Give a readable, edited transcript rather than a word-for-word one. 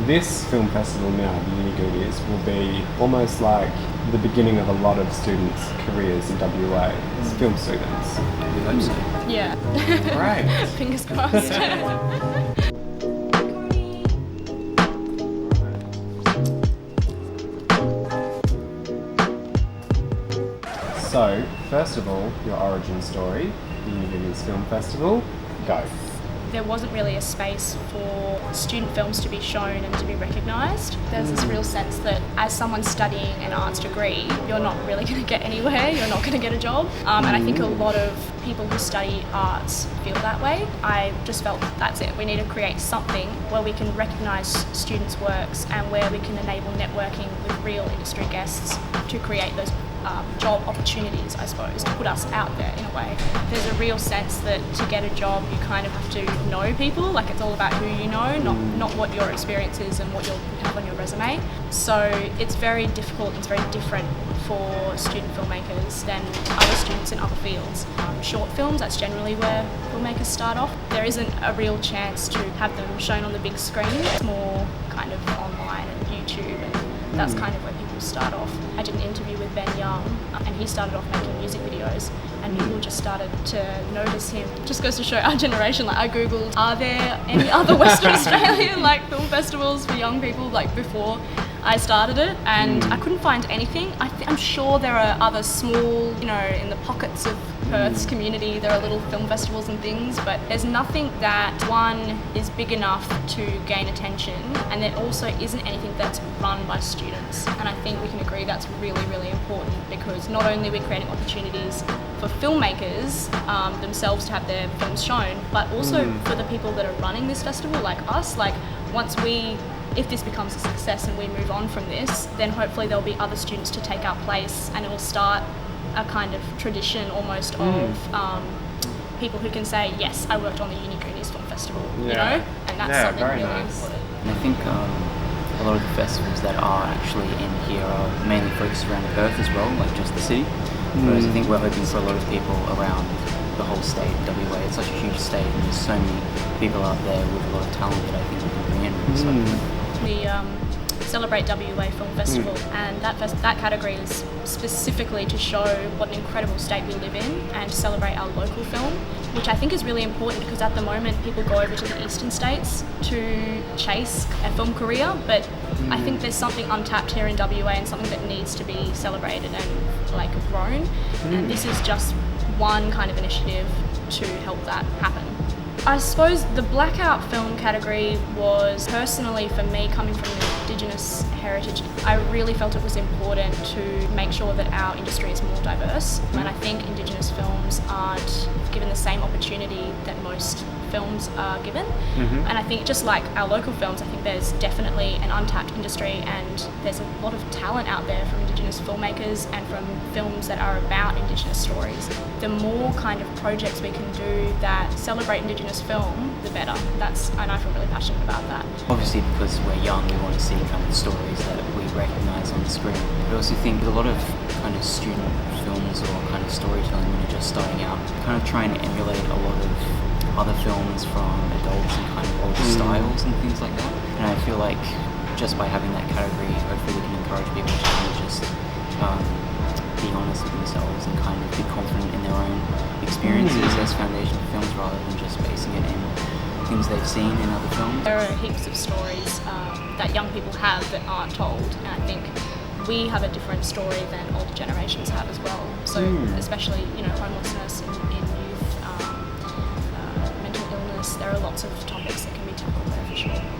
this film festival now, the Uni Goonies, will be almost like the beginning of a lot of students' careers in WA as film students. We hope so. Yeah. Right. Fingers crossed. So, first of all, your origin story, the Uni Goonies Film Festival. Go. There wasn't really a space for student films to be shown and to be recognised. There's this real sense that as someone studying an arts degree, you're not really going to get anywhere, you're not going to get a job. And I think a lot of people who study arts feel that way. I just felt that's it. We need to create something where we can recognise students' works and where we can enable networking with real industry guests to create those job opportunities, I suppose, to put us out there in a way. There's a real sense that to get a job you kind of have to know people, like it's all about who you know, not what your experience is and what you have on your resume. So it's very difficult, it's very different for student filmmakers than other students in other fields. Short films, that's generally where filmmakers start off. There isn't a real chance to have them shown on the big screen. It's more kind of online and YouTube, and that's kind of where people start off. I did an interview with Ben Young, and he started off making music videos, and people just started to notice him. Just goes to show our generation. Like, I googled, are there any other Western Australian film festivals for young people before I started it, and I couldn't find anything. I'm sure there are other small, in the pockets of Perth's community, there are little film festivals and things, but there's nothing that, one, is big enough to gain attention, and there also isn't anything that's run by students. And I think we can agree that's really, really important, because not only are we creating opportunities for filmmakers themselves to have their films shown, but also for the people that are running this festival, like us. If this becomes a success and we move on from this, then hopefully there'll be other students to take our place, and it will start a kind of tradition almost of people who can say, yes, I worked on the Uni Goonies Film Festival, and that's something very really nice. important. And I think a lot of the festivals that are actually in here are mainly focused around Perth as well, like just the city. Whereas I think we're hoping for a lot of people around the whole state, WA. It's such a huge state, and there's so many people out there with a lot of talent that I think we can bring in. The Celebrate WA Film Festival, and that category is specifically to show what an incredible state we live in and to celebrate our local film, which I think is really important, because at the moment people go over to the eastern states to chase a film career, but I think there's something untapped here in WA and something that needs to be celebrated and grown, and this is just one kind of initiative to help that happen. I suppose the blackout film category was, personally for me, coming from Indigenous heritage, I really felt it was important to make sure that our industry is more diverse, and I think Indigenous films aren't given the same opportunity that most films are given. And I think just like our local films, I think there's definitely an untapped industry, and there's a lot of talent out there from Indigenous filmmakers and from films that are about Indigenous stories. The more kind of projects we can do that celebrate Indigenous film, the better. And I feel really passionate about that. Obviously, because we're young, we want to see kind of stories that we recognise on the screen. But I also think a lot of kind of student films or kind of storytelling when you're just starting out, kind of trying to emulate a lot of other films from adults and kind of older styles and things like that. And I feel like just by having that category, hopefully we can encourage people to kind of just be honest with themselves and kind of be confident in their own experiences as foundation for films, rather than just basing it in things they've seen in other films. There are heaps of stories that young people have that aren't told, and I think we have a different story than older generations have as well. So especially, homelessness in youth, mental illness, there are lots of topics that can be tackled there for sure.